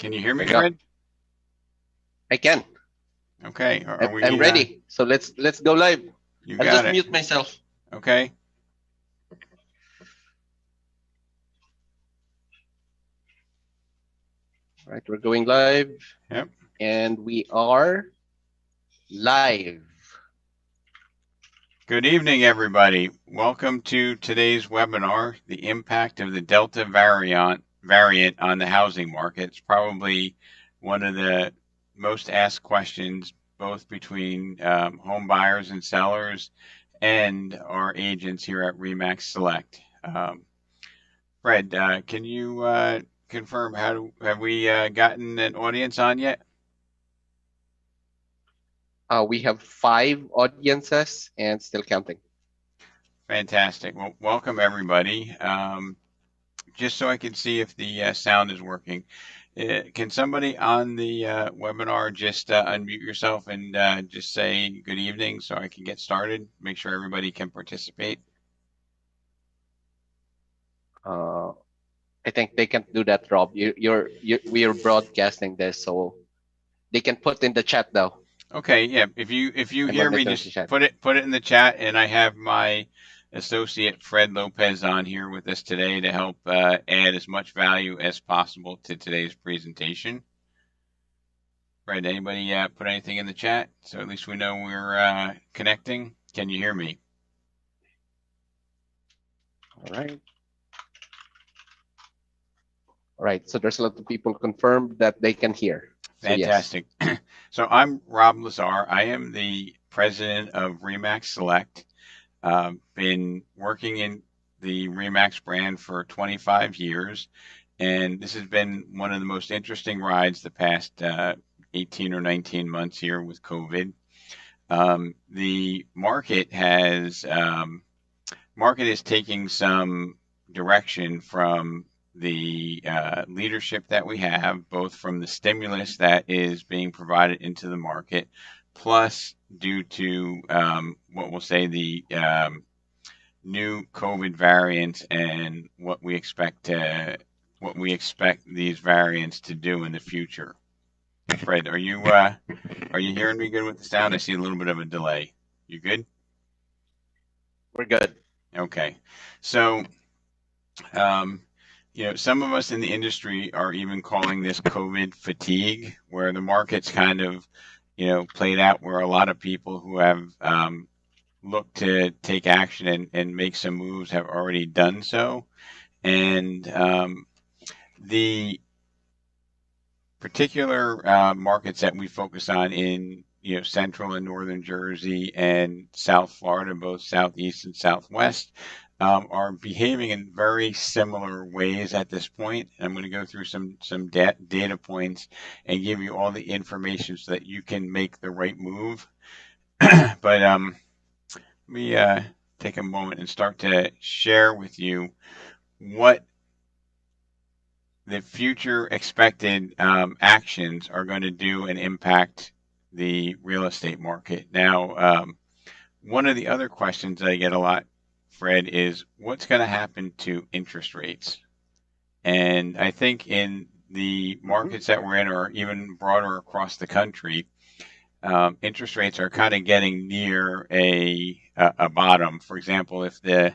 Can you hear me, There you go. Fred? I can. Okay. Are I'm we? ready. So let's go live. You I'll got just it. mute myself. Okay. All right, we're going live, Yep. and we are live. Good evening, everybody. Welcome to today's webinar, The Impact of the Delta variant on the housing market. It's probably one of the most asked questions, both between home buyers and sellers and our agents here at Remax Select. Fred, can you confirm have we gotten an audience on yet? We have 5 audiences and still counting. Fantastic. Well, welcome everybody. Just so I can see if the sound is working, can somebody on the webinar just unmute yourself and just say good evening so I can get started? Make sure everybody can participate. I think they can't do that, Rob. We are broadcasting this, so they can put in the chat though. Okay, yeah. If you I'm hear me, monitoring the just chat. put it in the chat, and I have my associate Fred Lopez on here with us today to help add as much value as possible to today's presentation. Fred, anybody put anything in the chat? So at least we know we're connecting. Can you hear me? All right. All right. So there's a lot of people confirmed that they can hear. So yes. Fantastic. So I'm Rob Lazar. I am the president of Remax Select. Been working in the Remax brand for 25 years, and this has been one of the most interesting rides the past 18 or 19 months here with COVID. The market is taking some direction from the leadership that we have, both from the stimulus that is being provided into the market, plus due to what we'll say the new COVID variants and what we expect these variants to do in the future. Fred, are you hearing me good with the sound? I see a little bit of a delay. You good? We're good. Okay. So, um, some of us in the industry are even calling this COVID fatigue, where the market's kind of, played out where a lot of people who have looked to take action and make some moves have already done so. And the particular markets that we focus on in central and northern Jersey and South Florida, both southeast and southwest, are behaving in very similar ways at this point. I'm going to go through some data points and give you all the information so that you can make the right move. But let me take a moment and start to share with you what the future expected actions are going to do and impact the real estate market. Now, one of the other questions that I get a lot, Fred, is what's going to happen to interest rates? And I think in the markets that we're in, or even broader across the country, interest rates are kind of getting near a bottom. For example, if the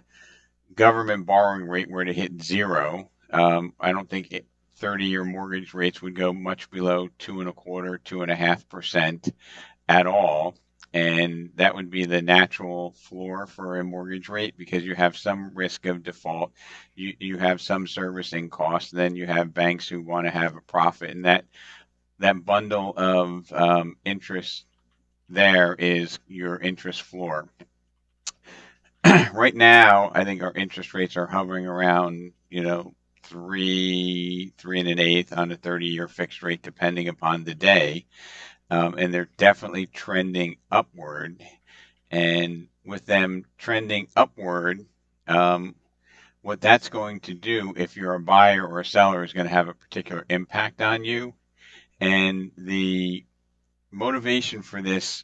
government borrowing rate were to hit zero, I don't think 30-year mortgage rates would go much below 2.25, 2.5% at all. And that would be the natural floor for a mortgage rate because you have some risk of default. You have some servicing costs. Then you have banks who want to have a profit. And that bundle of interest there is your interest floor. Right now, I think our interest rates are hovering around, 3.125 on a 30-year fixed rate, depending upon the day. And they're definitely trending upward. And with them trending upward, what that's going to do, if you're a buyer or a seller, is going to have a particular impact on you. And the motivation for this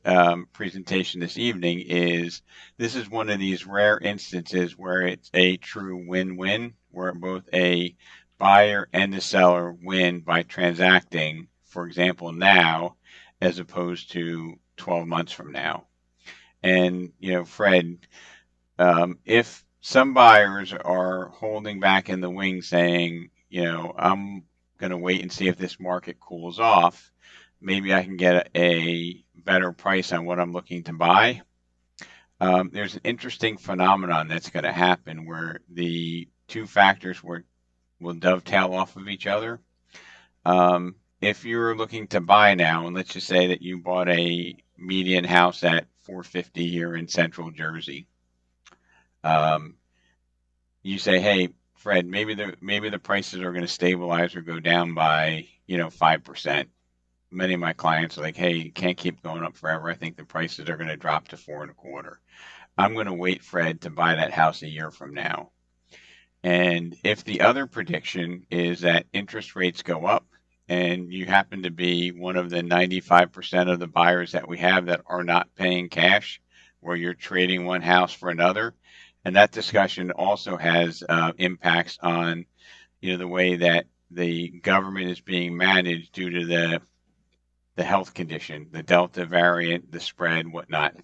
presentation this evening is this is one of these rare instances where it's a true win-win, where both a buyer and the seller win by transacting, for example, now as opposed to 12 months from now. And, Fred, if some buyers are holding back in the wings saying, I'm going to wait and see if this market cools off, maybe I can get a better price on what I'm looking to buy. There's an interesting phenomenon that's going to happen where the two factors will dovetail off of each other. If you're looking to buy now, and let's just say that you bought a median house at 450 here in central Jersey, um, you say, "Hey, Fred, maybe the prices are going to stabilize or go down by 5%." Many of my clients are like, "Hey, you can't keep going up forever. I think the prices are going to drop to 4.25. I'm going to wait, Fred, to buy that house a year from now." And if the other prediction is that interest rates go up, and you happen to be one of the 95% of the buyers that we have that are not paying cash, where you're trading one house for another, and that discussion also has impacts on the way that the government is being managed due to the health condition, the Delta variant, the spread, whatnot.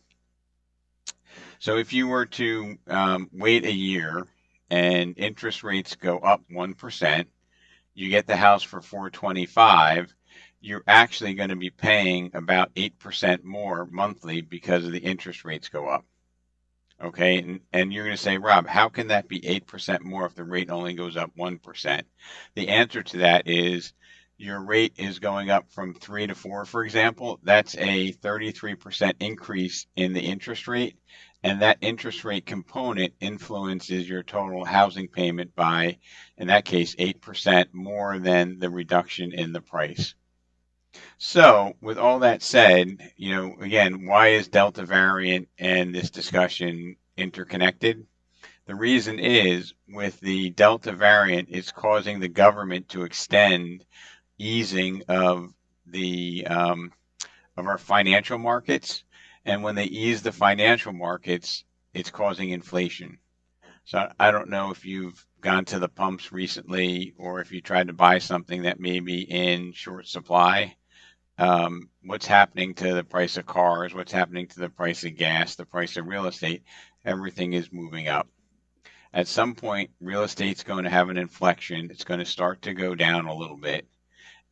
So if you were to wait a year and interest rates go up 1%, you get the house for 425, you're actually going to be paying about 8% more monthly because of the interest rates go up. Okay, and you're going to say, Rob, how can that be 8% more if the rate only goes up 1%? The answer to that is your rate is going up from 3 to 4, for example. That's a 33% increase in the interest rate, and that interest rate component influences your total housing payment by, in that case, 8% more than the reduction in the price. So, with all that said, again, why is Delta variant and this discussion interconnected? The reason is with the Delta variant, it's causing the government to extend easing of our financial markets, and when they ease the financial markets, it's causing inflation. So I don't know if you've gone to the pumps recently or if you tried to buy something that may be in short supply. What's happening to the price of cars, what's happening to the price of gas, the price of real estate, everything is moving up. At some point, real estate's going to have an inflection. It's going to start to go down a little bit.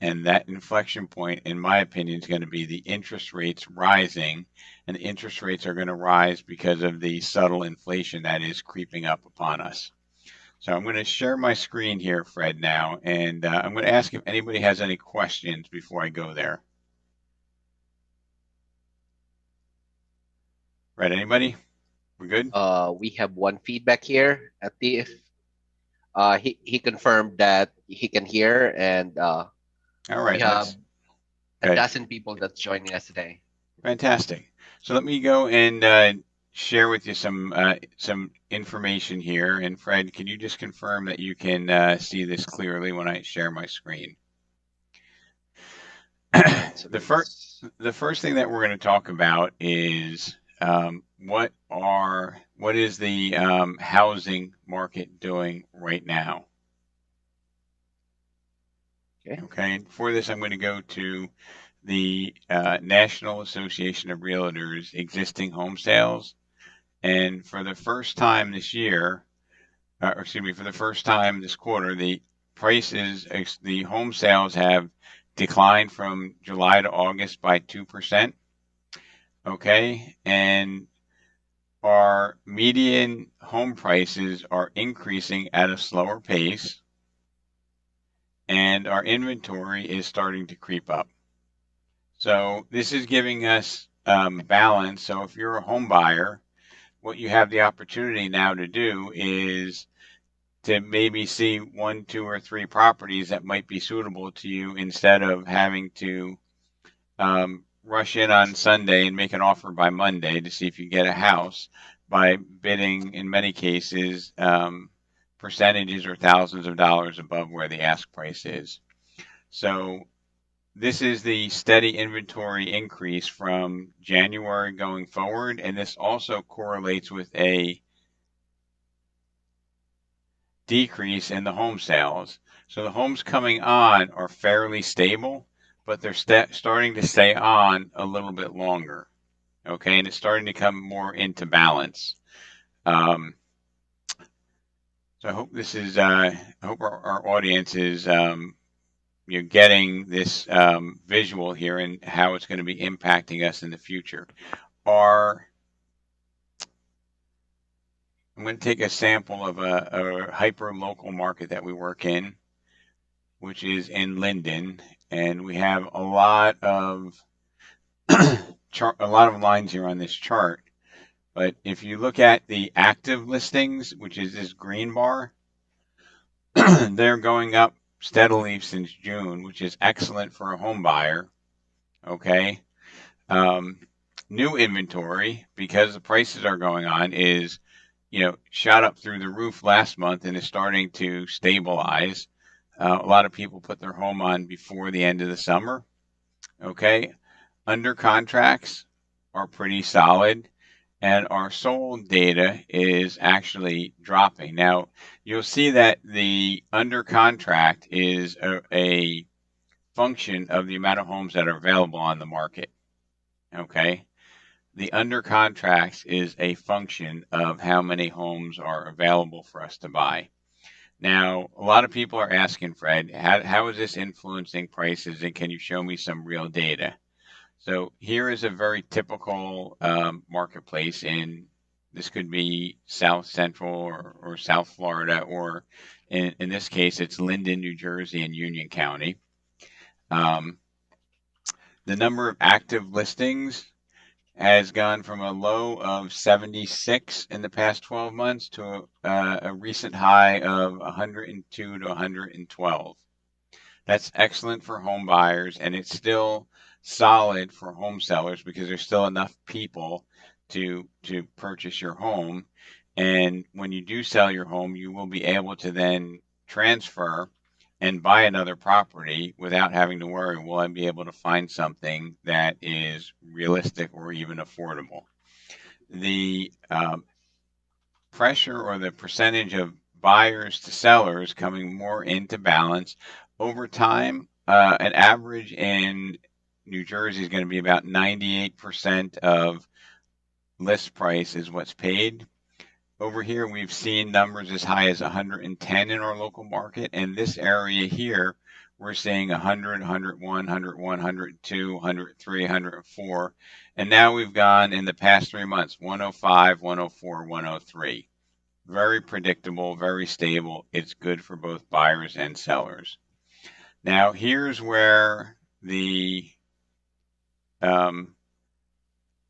And that inflection point, in my opinion, is going to be the interest rates rising. And the interest rates are going to rise because of the subtle inflation that is creeping up upon us. So I'm going to share my screen here, Fred, now. And I'm going to ask if anybody has any questions before I go there. Fred, anybody? We're good? We have one feedback here at the he confirmed that he can hear, and All we right, have let's a go ahead. dozen people that's joining us today. Fantastic. So let me go and share with you some information here. And Fred, can you just confirm that you can see this clearly when I share my screen? All right, so the first let's. the first thing that we're going to talk about is what is the housing market doing right now? Okay. Okay, and for this, I'm going to go to the National Association of Realtors existing home sales. And for the first time this year, or excuse me, for the first time this quarter, the home sales have declined from July to August by 2%. Okay, and our median home prices are increasing at a slower pace, and our inventory is starting to creep up. So this is giving us balance. So if you're a home buyer, what you have the opportunity now to do is to maybe see one, two, or three properties that might be suitable to you instead of having to rush in on Sunday and make an offer by Monday to see if you get a house by bidding, in many cases, percentages or thousands of dollars above where the ask price is. So this is the steady inventory increase from January going forward, and this also correlates with a decrease in the home sales. So the homes coming on are fairly stable, but they're starting to stay on a little bit longer. Okay, and it's starting to come more into balance. Um, so I hope this is, I hope our audience is, getting this visual here and how it's going to be impacting us in the future. Our I'm going to take a sample of a hyper local market that we work in, which is in Linden, and we have a lot of a lot of lines here on this chart. But if you look at the active listings, which is this green bar, they're going up steadily since June, which is excellent for a home buyer. Okay. Um, New inventory, because the prices are going on, is shot up through the roof last month and is starting to stabilize. A lot of people put their home on before the end of the summer. Okay. Under contracts are pretty solid, and our sold data is actually dropping. Now, you'll see that the under contract is a function of the amount of homes that are available on the market. Okay. The under contracts is a function of how many homes are available for us to buy. Now, a lot of people are asking, Fred, how is this influencing prices, and can you show me some real data? So here is a very typical marketplace in this could be South Central or South Florida, or in this case, it's Linden, New Jersey, and Union County. Um, the number of active listings has gone from a low of 76 in the past 12 months to a recent high of 102 to 112. That's excellent for home buyers, and it's still solid for home sellers because there's still enough people to purchase your home. And when you do sell your home, you will be able to then transfer and buy another property without having to worry, will I be able to find something that is realistic or even affordable? The pressure or the percentage of buyers to sellers coming more into balance over time. An average in New Jersey is going to be about 98% of list price is what's paid. Over here, we've seen numbers as high as 110 in our local market. And this area here, we're seeing 100, 101, 101, 102, 103, 104. And now we've gone in the past 3 months, 105, 104, 103. Very predictable, very stable. It's good for both buyers and sellers. Now, here's where the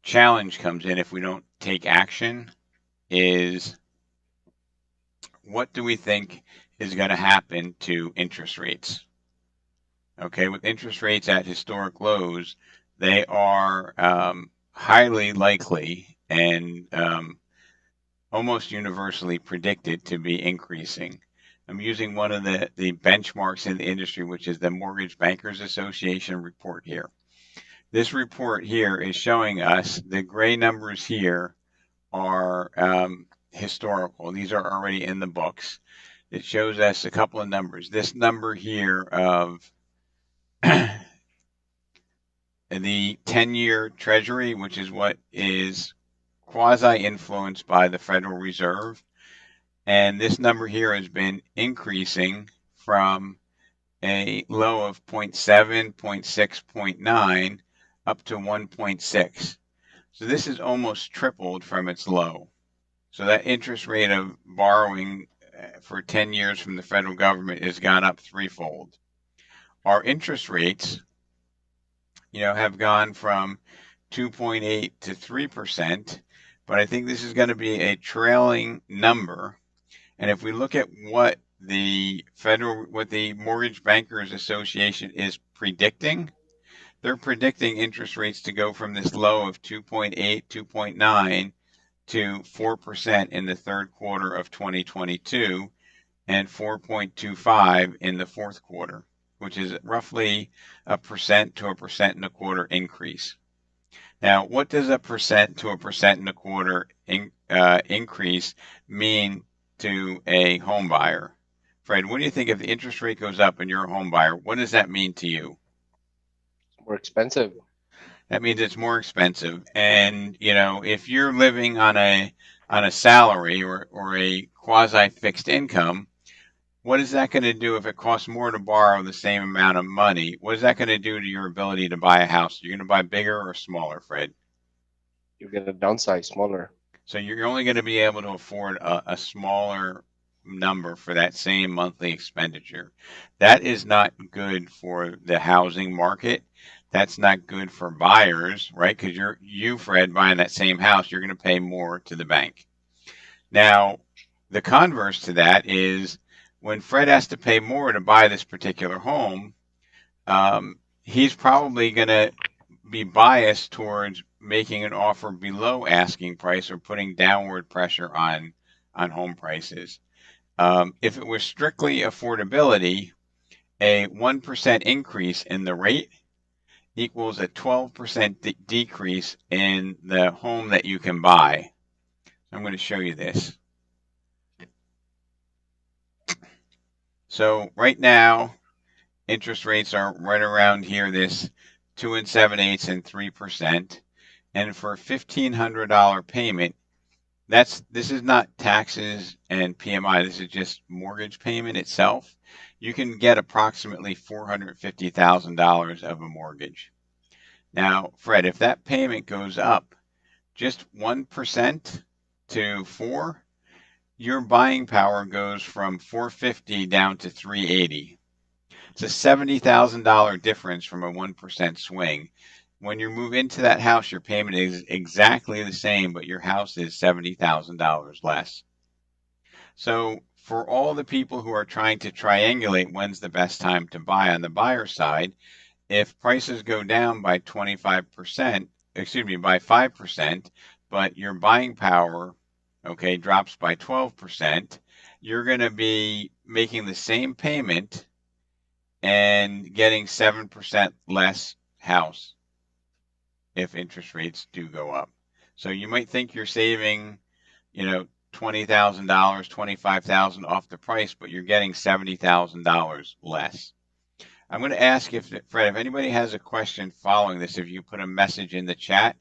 challenge comes in if we don't take action is what do we think is going to happen to interest rates? Okay, with interest rates at historic lows, they are highly likely and almost universally predicted to be increasing. I'm using one of the benchmarks in the industry, which is the Mortgage Bankers Association report here. This report here is showing us the gray numbers here are historical. These are already in the books. It shows us a couple of numbers. This number here of the 10-year Treasury, which is what is quasi-influenced by the Federal Reserve. And this number here has been increasing from a low of 0.7, 0.6, 0.9 up to 1.6. So this is almost tripled from its low. So that interest rate of borrowing for 10 years from the federal government has gone up threefold. Our interest rates, have gone from 2.8 to 3%, but I think this is going to be a trailing number. And if we look at what the Mortgage Bankers Association is predicting, they're predicting interest rates to go from this low of 2.8, 2.9 to 4% in the third quarter of 2022 and 4.25 in the fourth quarter, which is roughly 1% to 1.25% increase. Now, what does 1% to 1.25% increase mean to a home buyer. Fred, what do you think if the interest rate goes up and you're a home buyer? What does that mean to you? It's more expensive. That means it's more expensive. And, if you're living on a salary or a quasi fixed income, what is that going to do if it costs more to borrow the same amount of money? What is that going to do to your ability to buy a house? You're going to buy bigger or smaller, Fred? You get a downsize smaller. So you're only going to be able to afford a smaller number for that same monthly expenditure. That is not good for the housing market. That's not good for buyers, right? Because Fred, buying that same house, you're going to pay more to the bank. Now, the converse to that is when Fred has to pay more to buy this particular home, he's probably going to be biased towards making an offer below asking price or putting downward pressure on home prices. If it was strictly affordability, a 1% increase in the rate equals a 12% decrease in the home that you can buy. I'm going to show you this. So right now, interest rates are right around here, this 2 7/8 and 3%. And for a $1,500 payment, this is not taxes and PMI. This is just mortgage payment itself. You can get approximately $450,000 of a mortgage. Now, Fred, if that payment goes up just 1% to 4, your buying power goes from 450 down to 380. It's a $70,000 difference from a 1% swing. When you move into that house, your payment is exactly the same, but your house is $70,000 less. So, for all the people who are trying to triangulate when's the best time to buy on the buyer side, if prices go down by 25%, excuse me, by 5%, but your buying power, okay, drops by 12%, you're going to be making the same payment and getting 7% less house if interest rates do go up. So you might think you're saving, $20,000, 25,000 off the price, but you're getting $70,000 less. I'm going to ask if Fred, if anybody has a question following this, if you put a message in the chat.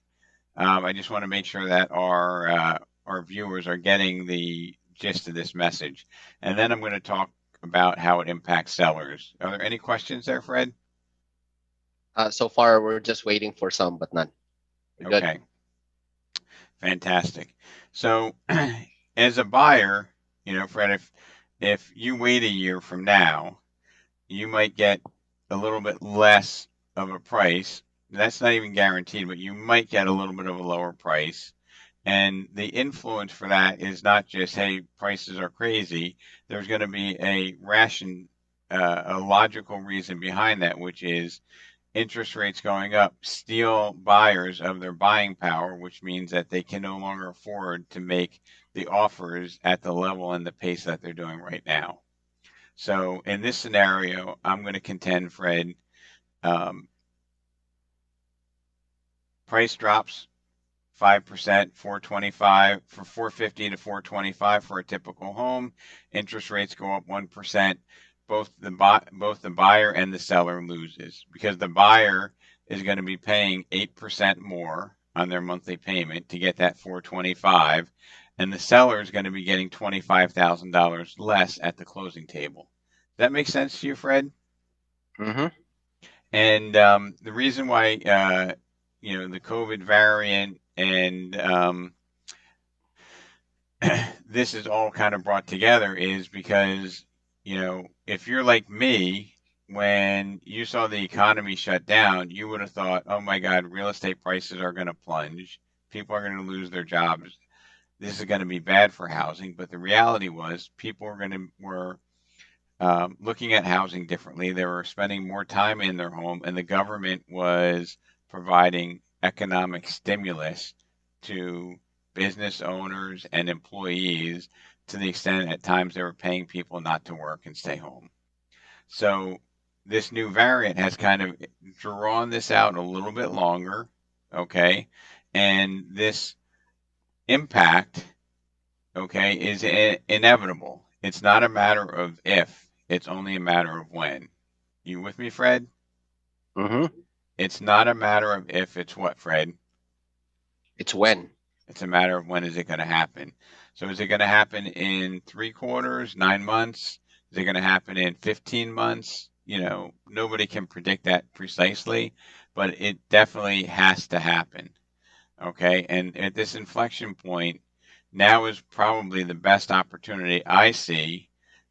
I just want to make sure that our viewers are getting the gist of this message, and then I'm going to talk about how it impacts sellers. Are there any questions there, Fred? So far, we're just waiting for some, but none. We're good. Okay, fantastic. So, as a buyer, Fred, if you wait a year from now, you might get a little bit less of a price. That's not even guaranteed, but you might get a little bit of a lower price. And the influence for that is not just, hey, prices are crazy. There's going to be a logical reason behind that, which is interest rates going up steal buyers of their buying power, which means that they can no longer afford to make the offers at the level and the pace that they're doing right now. So in this scenario, I'm going to contend, Fred, um, price drops 5%, 425 for 450 to 425 for a typical home. Interest rates go up 1%. Both the buyer and the seller loses because the buyer is going to be paying 8% more on their monthly payment to get that 425, and the seller is going to be getting $25,000 less at the closing table. Does that make sense to you, Fred? Mm-hmm. And the reason why the COVID variant and this is all kind of brought together is because, if you're like me, when you saw the economy shut down, you would have thought, oh my God, real estate prices are going to plunge. People are going to lose their jobs. This is going to be bad for housing. But the reality was people were looking at housing differently. They were spending more time in their home, and the government was providing economic stimulus to business owners and employees to the extent at times they were paying people not to work and stay home. So this new variant has kind of drawn this out a little bit longer, okay? And this impact, okay, is inevitable. It's not a matter of if, it's only a matter of when. You with me, Fred? Mm-hmm. It's not a matter of if, it's what, Fred? It's when. It's a matter of when is it going to happen. So is it going to happen in 3 quarters, 9 months? Is it going to happen in 15 months? Nobody can predict that precisely, but it definitely has to happen. Okay. And at this inflection point, now is probably the best opportunity I see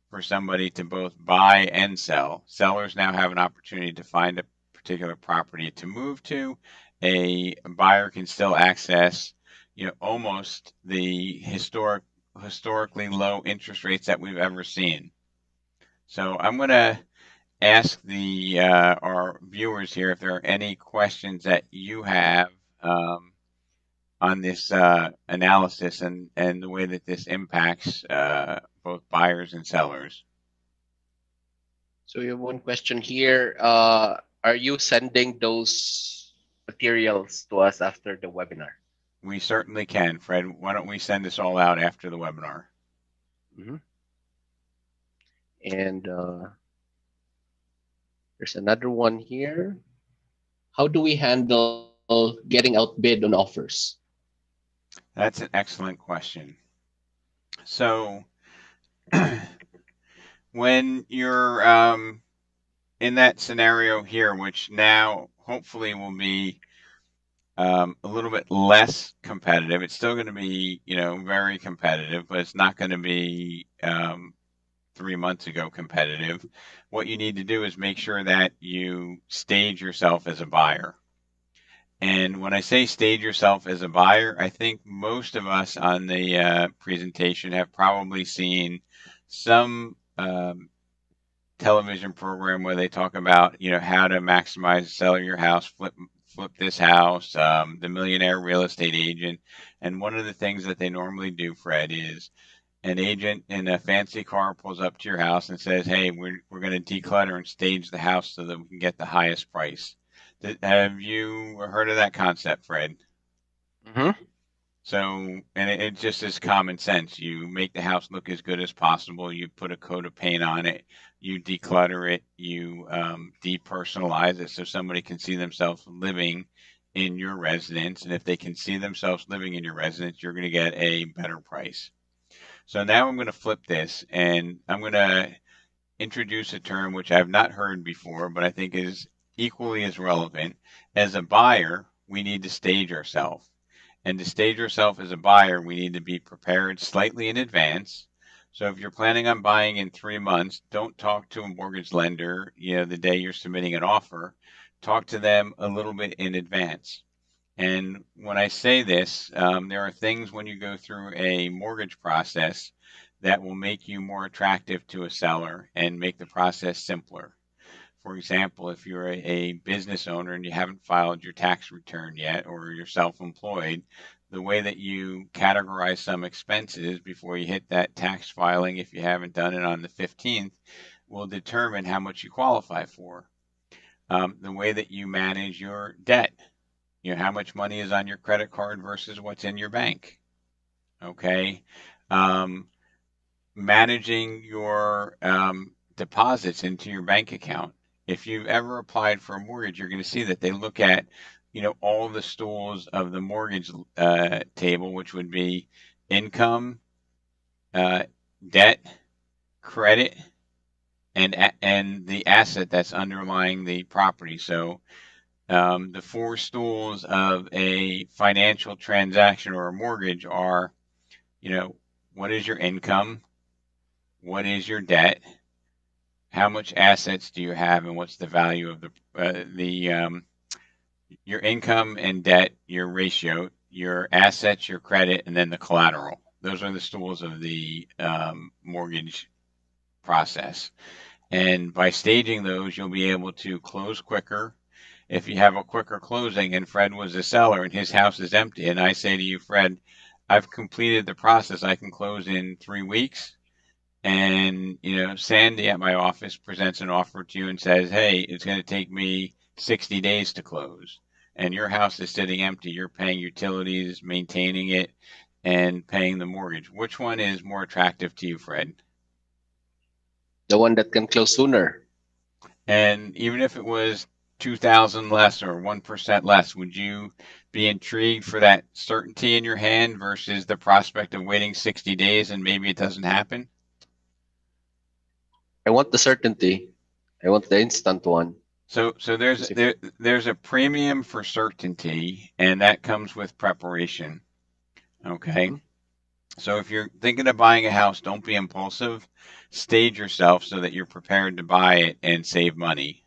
for somebody to both buy and sell. Sellers now have an opportunity to find a particular property to move to. A buyer can still access, almost the historically low interest rates that we've ever seen. So I'm going to ask the our viewers here if there are any questions that you have on this analysis and the way that this impacts both buyers and sellers. So we have one question here. Are you sending those materials to us after the webinar? We certainly can, Fred. Why don't we send this all out after the webinar? Mm-hmm. And there's another one here. How do we handle getting outbid on offers? That's an excellent question. So, when you're in that scenario here, which now hopefully will be a little bit less competitive, it's still going to be, very competitive, but it's not going to be 3 months ago competitive. What you need to do is make sure that you stage yourself as a buyer. And when I say stage yourself as a buyer, I think most of us on the presentation have probably seen some television program where they talk about, how to maximize sell your house, flip this house, the millionaire real estate agent. And one of the things that they normally do, Fred, is an agent in a fancy car pulls up to your house and says, "Hey, we're going to declutter and stage the house so that we can get the highest price." Have you heard of that concept, Fred? Mm-hmm. So, and it just is common sense. You make the house look as good as possible. You put a coat of paint on it. You declutter it. You depersonalize it so somebody can see themselves living in your residence. And if they can see themselves living in your residence, you're going to get a better price. So now I'm going to flip this and I'm going to introduce a term which I've not heard before, but I think is equally as relevant. As a buyer, we need to stage ourselves. And to stage yourself as a buyer, we need to be prepared slightly in advance. So if you're planning on buying in 3 months, don't talk to a mortgage lender, the day you're submitting an offer. Talk to them a little bit in advance. And when I say this, there are things when you go through a mortgage process that will make you more attractive to a seller and make the process simpler. For example, if you're a business owner and you haven't filed your tax return yet, or you're self-employed, the way that you categorize some expenses before you hit that tax filing, if you haven't done it on the 15th, will determine how much you qualify for. The way that you manage your debt, how much money is on your credit card versus what's in your bank. Okay. Um, Managing your deposits into your bank account. If you've ever applied for a mortgage, you're going to see that they look at, all the stools of the mortgage table, which would be income, uh, debt, credit, and the asset that's underlying the property. So the four stools of a financial transaction or a mortgage are, you know, what is your income? What is your debt? How much assets do you have, and what's the value of the your income and debt, your ratio, your assets, your credit, and then the collateral. Those are the stools of the mortgage process. And by staging those, you'll be able to close quicker. If you have a quicker closing and Fred was a seller and his house is empty, and I say to you, Fred, I've completed the process, I can close in 3 weeks. And, Sandy at my office presents an offer to you and says, hey, it's going to take me 60 days to close. And your house is sitting empty. You're paying utilities, maintaining it, and paying the mortgage. Which one is more attractive to you, Fred? The one that can close sooner. And even if it was 2,000 less or 1% less, would you be intrigued for that certainty in your hand versus the prospect of waiting 60 days and maybe it doesn't happen? I want the certainty. I want the instant one. So there's Because if there's a premium for certainty, and that comes with preparation. Okay. Mhm. So if you're thinking of buying a house, don't be impulsive. Stage yourself so that you're prepared to buy it and save money.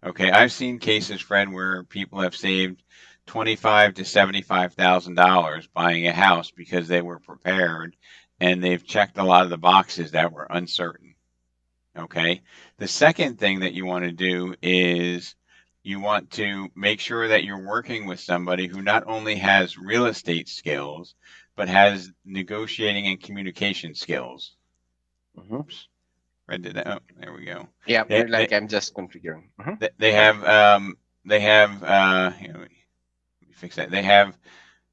Okay, I've seen cases, Fred, where people have saved 25 to $75,000 buying a house because they were prepared and they've checked a lot of the boxes that were uncertain. Okay. The second thing that you want to do is you want to make sure that you're working with somebody who not only has real estate skills, but has negotiating and communication skills. Mhm. Oops, Fred did that. Oh, there we go. Yeah, They, like I'm just configuring. they Sorry. have let me fix that. They have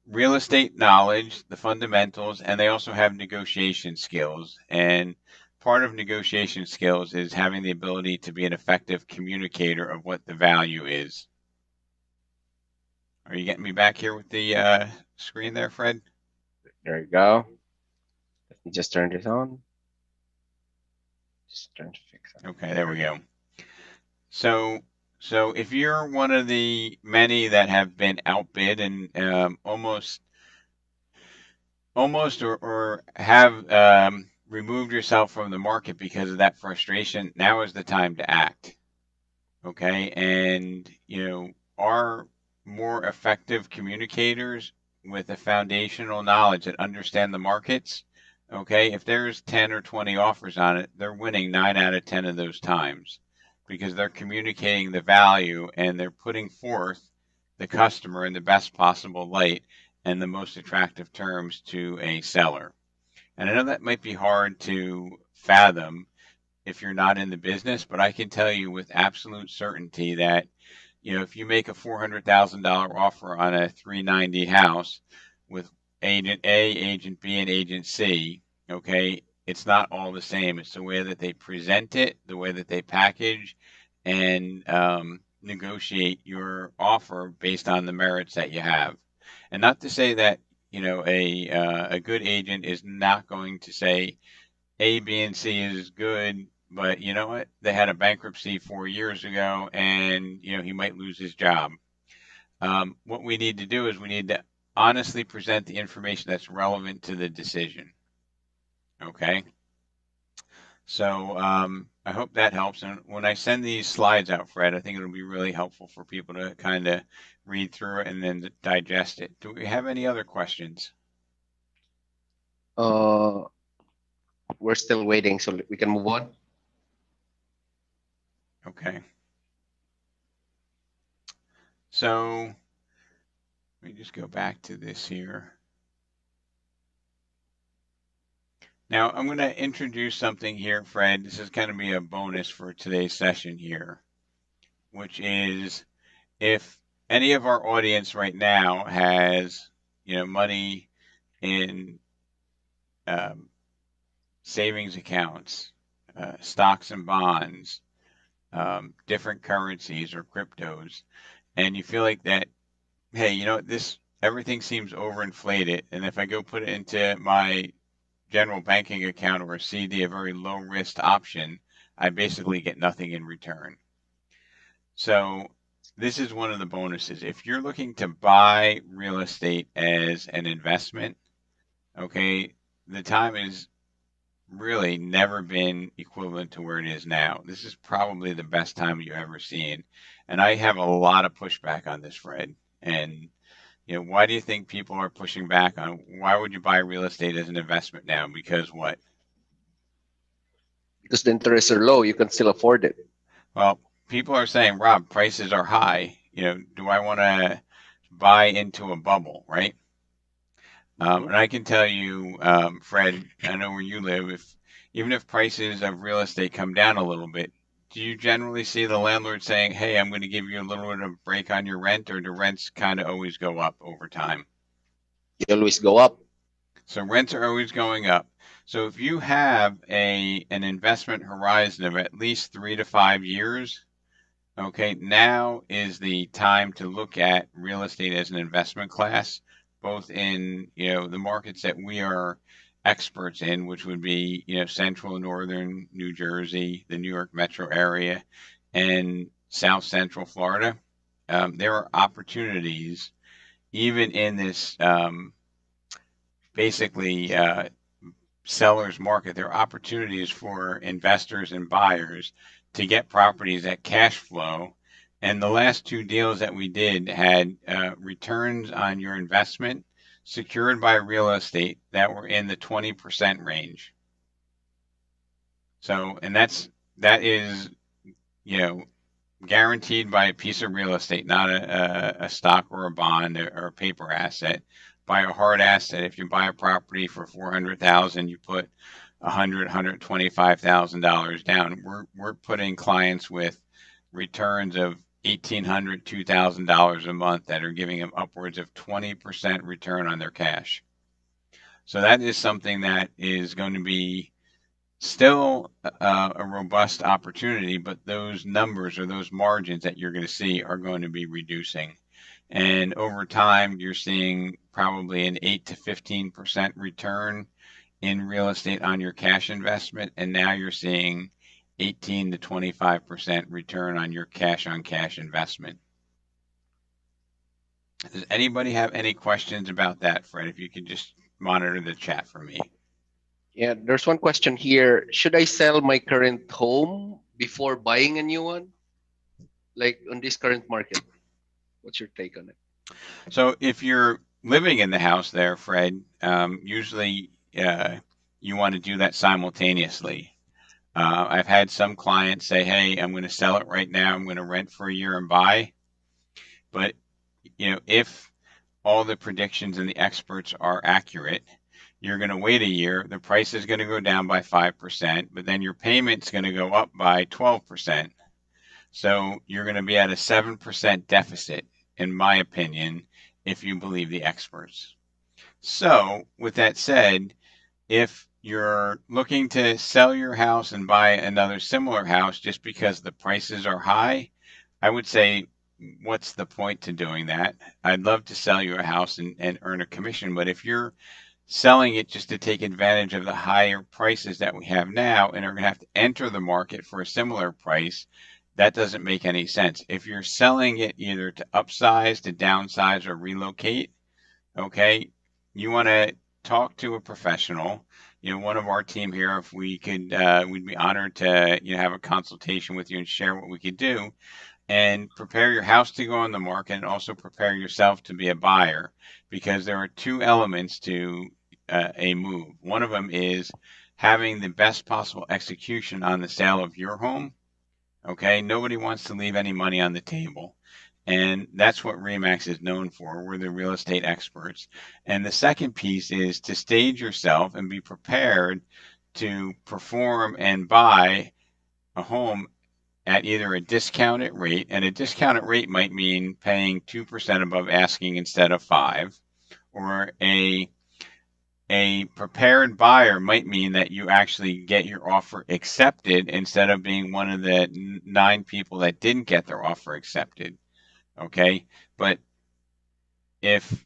real estate knowledge, the fundamentals, and they also have negotiation skills. And part of negotiation skills is having the ability to be an effective communicator of what the value is. Are you getting me back here with the screen there, Fred? There you go. Let me just turn this on. Just trying to fix it. Okay, there There we we go. go. So, so if you're one of the many that have been outbid and almost or have removed yourself from the market because of that frustration, now is the time to act. Okay, and are more effective communicators with a foundational knowledge that understand the markets. Okay, if there's 10 or 20 offers on it, they're winning 9 out of 10 of those times because they're communicating the value and they're putting forth the customer in the best possible light and the most attractive terms to a seller. And I know that might be hard to fathom if you're not in the business, but I can tell you with absolute certainty that if you make a $400,000 offer on a 390 house with agent A, agent B, and agent C, okay, it's not all the same. It's the way that they present it, the way that they package, and negotiate your offer based on the merits that you have. And not to say that a good agent is not going to say A, B, and C is good, but you know what? They had a bankruptcy 4 years ago, and he might lose his job. What we need to do is we need to honestly present the information that's relevant to the decision. Okay. So I hope that helps. And when I send these slides out, Fred, I think it'll be really helpful for people to kind of read through it and then digest it. Do we have any other questions? Uh, we're still waiting, so we can move on. Okay. So let me just go back to this here. Now, I'm going to introduce something here, Fred. This is going to be a bonus for today's session here, which is if any of our audience right now has, money in um, savings accounts, stocks and bonds, different currencies or cryptos, and you feel like that, hey, this everything seems overinflated, and if I go put it into my general banking account or a CD, a very low risk option, I basically get nothing in return. So this is one of the bonuses. If you're looking to buy real estate as an investment, okay, the time is really never been equivalent to where it is now. This is probably the best time you've ever seen. And I have a lot of pushback on this, Fred. And why do you think people are pushing back on why would you buy real estate as an investment now? Because what? Because the interests are low, you can still afford it. Well, people are saying, Rob, prices are high. Do I want to buy into a bubble, right? Mhm. And I can tell you, Fred, I know where you live. If even if prices of real estate come down a little bit, do you generally see the landlord saying, "Hey, I'm going to give you a little bit of break on your rent," or do rents kind of always go up over time? You always go up. So rents are always going up. So if you have an investment horizon of at least 3 to 5 years, okay, now is the time to look at real estate as an investment class, both in, the markets that we are experts in, which would be, central and northern New Jersey, the New York metro area, and south central Florida. There are opportunities even in this basically seller's market. There are opportunities for investors and buyers to get properties at cash flow. And the last two deals that we did had returns on your investment secured by real estate that were in the 20% range. So, and that is, you know, guaranteed by a piece of real estate, not a stock or a bond or a paper asset. By a hard asset, if you buy a property for 400,000, you put 125,000 down. We're putting clients with returns of 1,800, $2,000 a month that are giving them upwards of 20% return on their cash. So that is something that is going to be still a robust opportunity, but those numbers or those margins that you're going to see are going to be reducing. And over time, you're seeing probably an 8 to 15% return in real estate on your cash investment. And now you're seeing 18 to 25% return on your cash on cash investment. Does anybody have any questions about that, Fred? If you could just monitor the chat for me. Yeah, there's one question here. Should I sell my current home before buying a new one? Like on this current market, what's your take on it? So if you're living in the house there, Fred, usually you want to do that simultaneously. I've had some clients say, "Hey, I'm going to sell it right now. I'm going to rent for a year and buy." But if all the predictions and the experts are accurate, you're going to wait a year. The price is going to go down by 5%, but then your payment's going to go up by 12%. So you're going to be at a 7% deficit, in my opinion, if you believe the experts. So, with that said, if you're looking to sell your house and buy another similar house just because the prices are high, I would say, what's the point to doing that? I'd love to sell you a house and earn a commission, but if you're selling it just to take advantage of the higher prices that we have now and are going to have to enter the market for a similar price, that doesn't make any sense. If you're selling it either to upsize, to downsize, or relocate, okay, you want to talk to a professional. One of our team here, if we could, we'd be honored to, have a consultation with you and share what we could do and prepare your house to go on the market and also prepare yourself to be a buyer because there are two elements to a move. One of them is having the best possible execution on the sale of your home. Okay, nobody wants to leave any money on the table. And that's what Remax is known for. We're the real estate experts. And the second piece is to stage yourself and be prepared to perform and buy a home at either a discounted rate, and a discounted rate might mean paying 2% above asking instead of 5, or a prepared buyer might mean that you actually get your offer accepted instead of being one of the 9 people that didn't get their offer accepted. Okay, but if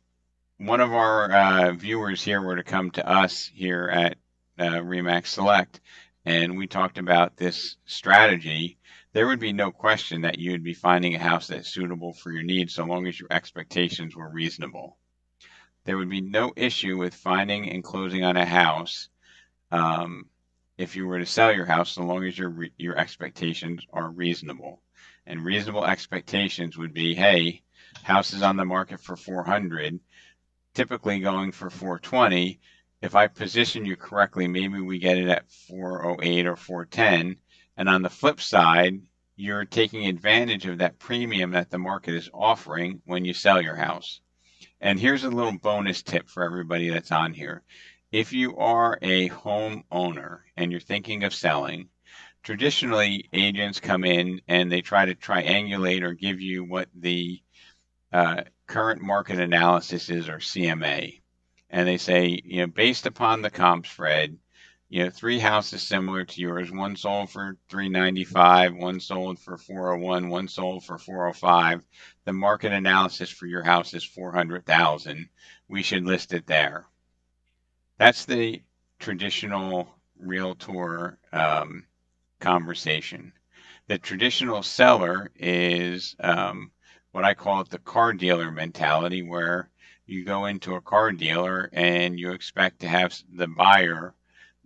one of our viewers here were to come to us here at Remax Select and we talked about this strategy, there would be no question that you would be finding a house that's suitable for your needs so long as your expectations were reasonable. There would be no issue with finding and closing on a house um, if you were to sell your house so long as your expectations are reasonable. And reasonable expectations would be, hey, house is on the market for 400, typically going for 420. If I position you correctly, maybe we get it at 408 or 410. And on the flip side, you're taking advantage of that premium that the market is offering when you sell your house. And here's a little bonus tip for everybody that's on here. If you are a homeowner and you're thinking of selling, traditionally agents come in and they try to triangulate or give you what the current market analysis is, or CMA. and they say, based upon the comps, Fred, three houses similar to yours, one sold for 395, one sold for 401, one sold for 405. The market analysis for your house is 400,000. We should list it there. That's the traditional realtor conversation. The traditional seller is what I call it the car dealer mentality, where you go into a car dealer and you expect to have the buyer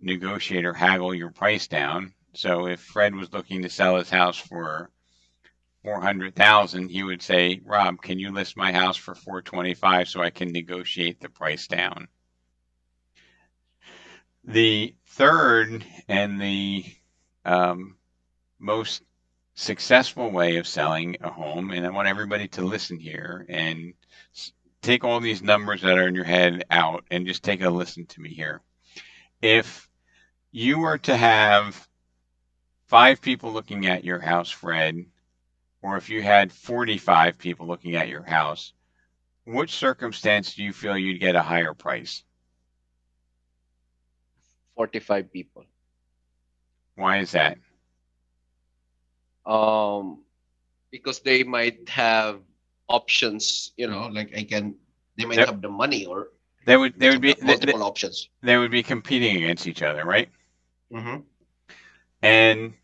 negotiate or haggle your price down. So if Fred was looking to sell his house for 400,000, he would say, "Rob, can you list my house for 425 so I can negotiate the price down?" The third and the um, most successful way of selling a home, and I want everybody to listen here and take all these numbers that are in your head out and just take a listen to me here. If you were to have five people looking at your house, Fred, or if you had 45 people looking at your house, which circumstance do you feel you'd get a higher price? 45 people. Why is that? Um, because they might have options, like they might There, have the money or there would there might would have be the multiple options. they would be competing against each other, right? Mm-hmm. And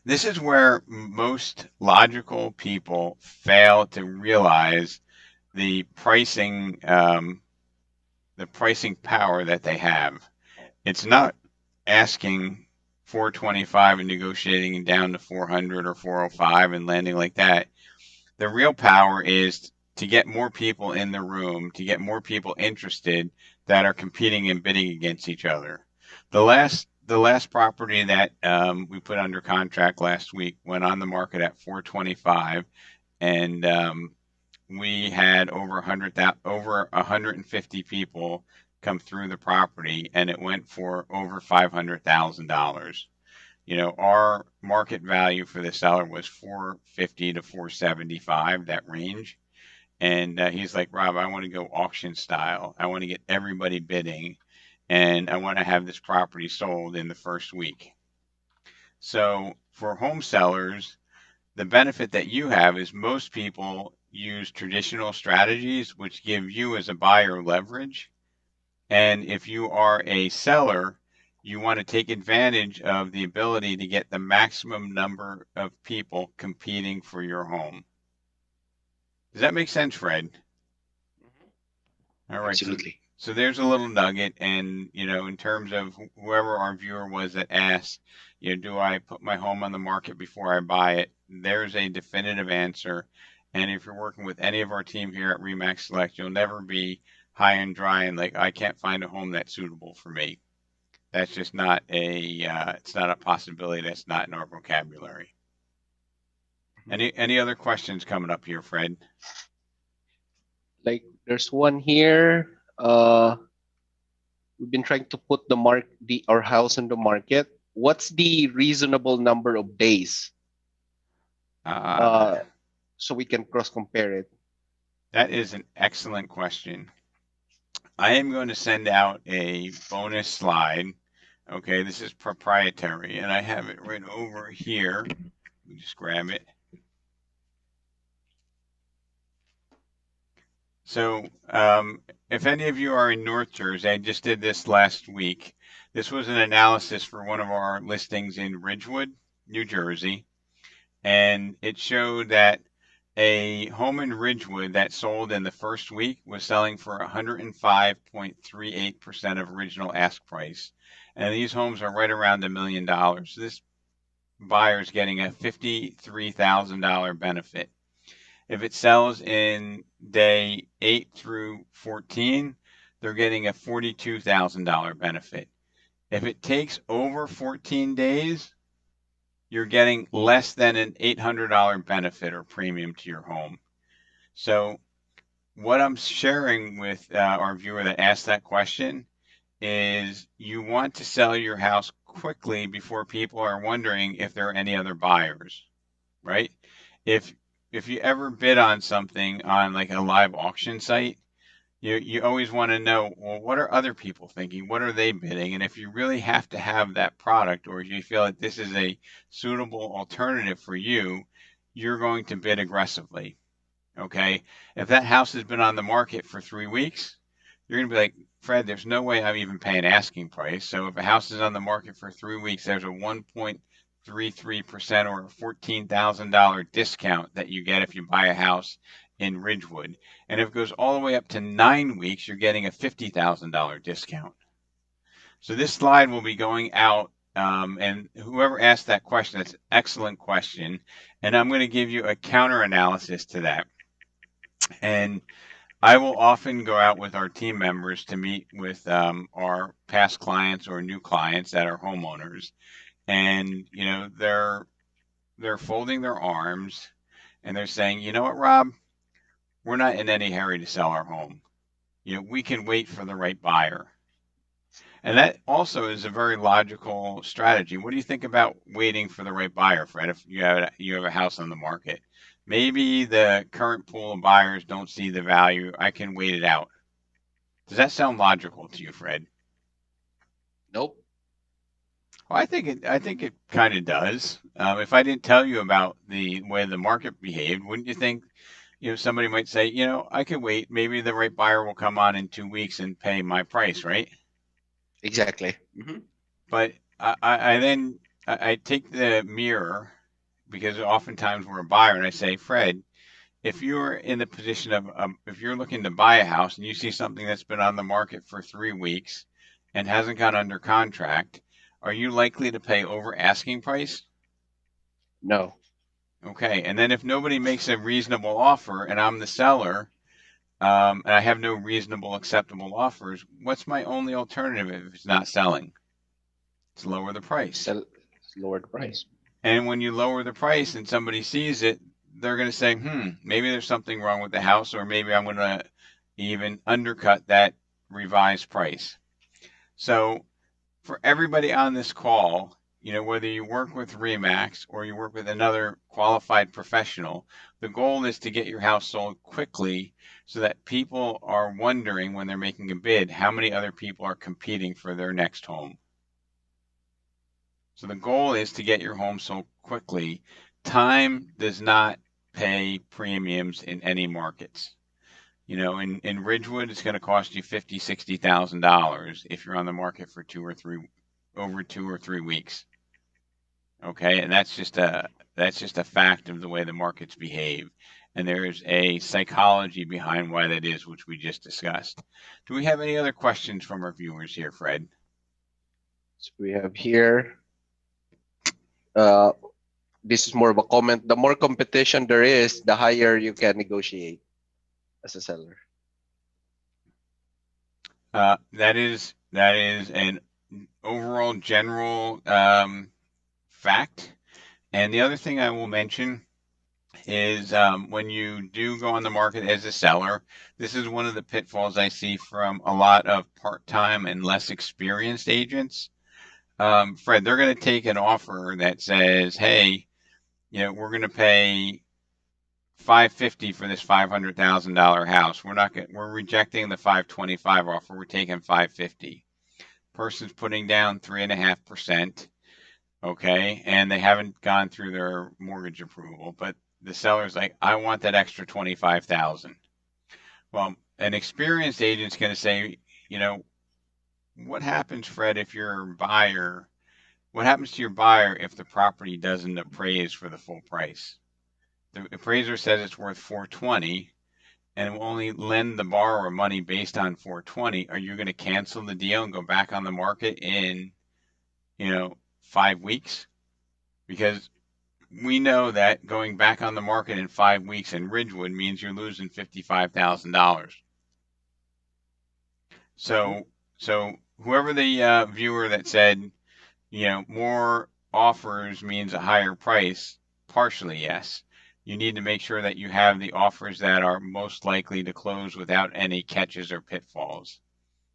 this is where most logical people fail to realize the pricing power that they have. It's not asking 425 and negotiating down to 400 or 405 and landing like that. The real power is to get more people in the room, to get more people interested that are competing and bidding against each other. The last property that we put under contract last week went on the market at 425, and we had over 150 people come through the property, and it went for over $500,000. Our market value for the seller was 450 to 475, that range. And he's like, Rob, I want to go auction style. I want to get everybody bidding, and I want to have this property sold in the first week. So for home sellers, the benefit that you have is most people use traditional strategies, which give you as a buyer leverage. And if you are a seller, you want to take advantage of the ability to get the maximum number of people competing for your home. Does that make sense, Fred? All right. So, Absolutely. so there's a little nugget. And, in terms of whoever our viewer was that asked, do I put my home on the market before I buy it? There's a definitive answer. And if you're working with any of our team here at Remax Select, you'll never be high and dry and like, I can't find a home that's suitable for me. That's just not it's not a possibility. That's not in our vocabulary. Mhm. Any other questions coming up here, Fred? Like there's one here. We've been trying to put our house in the market. What's the reasonable number of days? Uh, Uh, so we can cross compare it. that is an excellent question. I am going to send out a bonus slide. Okay, this is proprietary, and I have it right over here. Let me just grab it. So, if any of you are in North Jersey, I just did this last week. This was an analysis for one of our listings in Ridgewood, New Jersey, and it showed that a home in Ridgewood that sold in the first week was selling for 105.38% of original ask price. And these homes are right around $1 million. So this buyer is getting a $53,000 benefit. If it sells in day 8 through 14, they're getting a $42,000 benefit. If it takes over 14 days, you're getting less than an $800 benefit or premium to your home. So, what I'm sharing with our viewer that asked that question is you want to sell your house quickly before people are wondering if there are any other buyers, right? If if you ever bid on something on like a live auction site, You always want to know, well, what are other people thinking? What are they bidding? And if you really have to have that product, or you feel that this is a suitable alternative for you, you're going to bid aggressively. Okay. If that house has been on the market for 3 weeks, you're going to be like, Fred, there's no way I'm even paying asking price. So if a house is on the market for 3 weeks, there's a 1.33% or a $14,000 discount that you get if you buy a house in Ridgewood. And if it goes all the way up to 9 weeks, you're getting a $50,000 discount. So this slide will be going out, and whoever asked that question, that's an excellent question. And I'm going to give you a counter analysis to that. And I will often go out with our team members to meet with our past clients or new clients that are homeowners, and they're folding their arms and they're saying, you know what, Rob, we're not in any hurry to sell our home. We can wait for the right buyer. And that also is a very logical strategy. What do you think about waiting for the right buyer, Fred? If you have a house on the market, maybe the current pool of buyers don't see the value. I can wait it out. Does that sound logical to you, Fred? Nope. Well, I think it kind of does. If I didn't tell you about the way the market behaved, wouldn't you think, somebody might say, I could wait. Maybe the right buyer will come on in 2 weeks and pay my price, right? Exactly. But I then I take the mirror because oftentimes we're a buyer, and I say, Fred, if you're in the position of if you're looking to buy a house and you see something that's been on the market for 3 weeks and hasn't gone under contract, are you likely to pay over asking price? No. Okay, and then if nobody makes a reasonable offer and I'm the seller, and I have no reasonable acceptable offers, what's my only alternative if it's not selling? It's lower the price. Sell lower the price. And when you lower the price and somebody sees it, they're going to say, maybe there's something wrong with the house, or maybe I'm going to even undercut that revised price. So for everybody on this call, whether you work with Remax or you work with another qualified professional, the goal is to get your house sold quickly so that people are wondering when they're making a bid how many other people are competing for their next home. So the goal is to get your home sold quickly. Time does not pay premiums in any markets. In Ridgewood, it's going to cost you $50,000, $60,000 if you're on the market for over 2 or 3 weeks. Okay, and that's just a fact of the way the markets behave, and there's a psychology behind why that is, which we just discussed. Do we have any other questions from our viewers here, Fred? So we have here. Uh, this is more of a comment. The more competition there is, the higher you can negotiate as a seller. That is an overall general fact. And the other thing I will mention is when you do go on the market as a seller, this is one of the pitfalls I see from a lot of part-time and less experienced agents. Fred, they're going to take an offer that says, "Hey, we're going to pay 550 for this $500,000 house. We're rejecting the 525 offer. We're taking 550." Person's putting down 3.5%. Okay, and they haven't gone through their mortgage approval, but the seller's like, I want that extra 25,000. Well, an experienced agent's going to say, you know, what happens, Fred, if you're a buyer? What happens to your buyer if the property doesn't appraise for the full price? The appraiser says it's worth 420 and will only lend the borrower money based on 420. Are you going to cancel the deal and go back on the market in, 5 weeks? Because we know that going back on the market in 5 weeks in Ridgewood means you're losing $55,000. So whoever the viewer that said, more offers means a higher price, partially yes. You need to make sure that you have the offers that are most likely to close without any catches or pitfalls.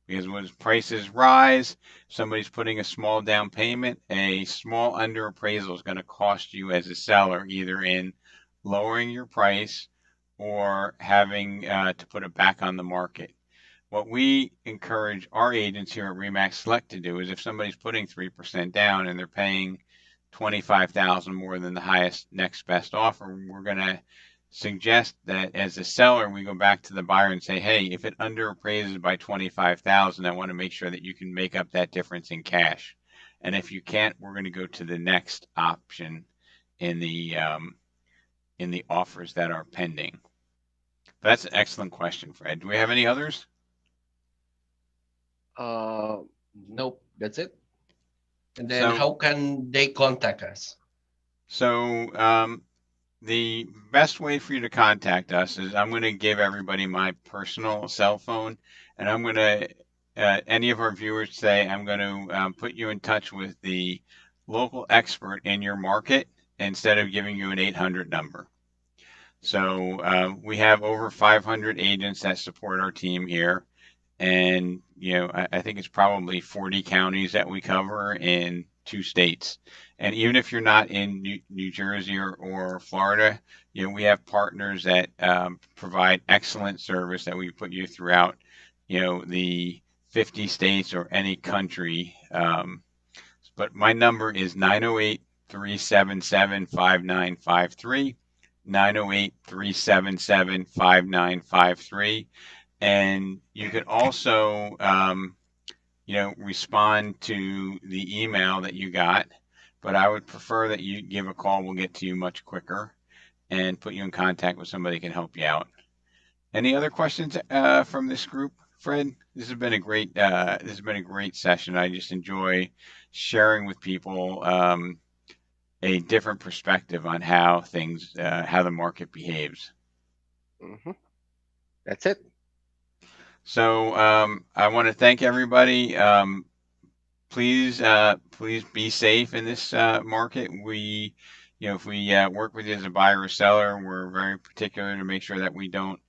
Because when prices rise, somebody's putting a small down payment, a small underappraisal is going to cost you as a seller, either in lowering your price or having to put it back on the market. what we encourage our agents here at Remax Select to do is if somebody's putting 3% down and they're paying 25,000 more than the highest next best offer, we're going to suggest that as a seller, we go back to the buyer and say, hey, if it underappraises by 25,000, I want to make sure that you can make up that difference in cash. And if you can't, we're going to go to the next option in the offers that are pending. That's an excellent question, Fred. Do we have any others? Uh, nope, that's it. And then So, how can they contact us? so the best way for you to contact us is I'm going to give everybody my personal cell phone, and I'm going to any of our viewers say I'm going to put you in touch with the local expert in your market instead of giving you an 800 number. So we have over 500 agents that support our team here, and I think it's probably 40 counties that we cover in 2 states. And even if you're not in New Jersey or Florida, we have partners that provide excellent service that we put you throughout, the 50 states or any country. But my number is 908-377-5953, 908-377-5953. And you can also, respond to the email that you got, but I would prefer that you give a call. We'll get to you much quicker and put you in contact with somebody who can help you out. Any other questions from this group, Fred? This has been a great session. I just enjoy sharing with people a different perspective on how the market behaves. Hmm. That's it. So I want to thank everybody. Please be safe in this market. If we work with you as a buyer or seller, we're very particular to make sure that we don't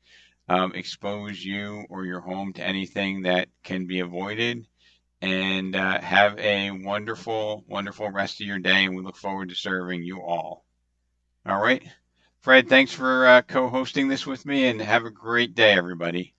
expose you or your home to anything that can be avoided. And have a wonderful, wonderful rest of your day. And we look forward to serving you all. All right. Fred, thanks for co hosting this with me and have a great day, everybody.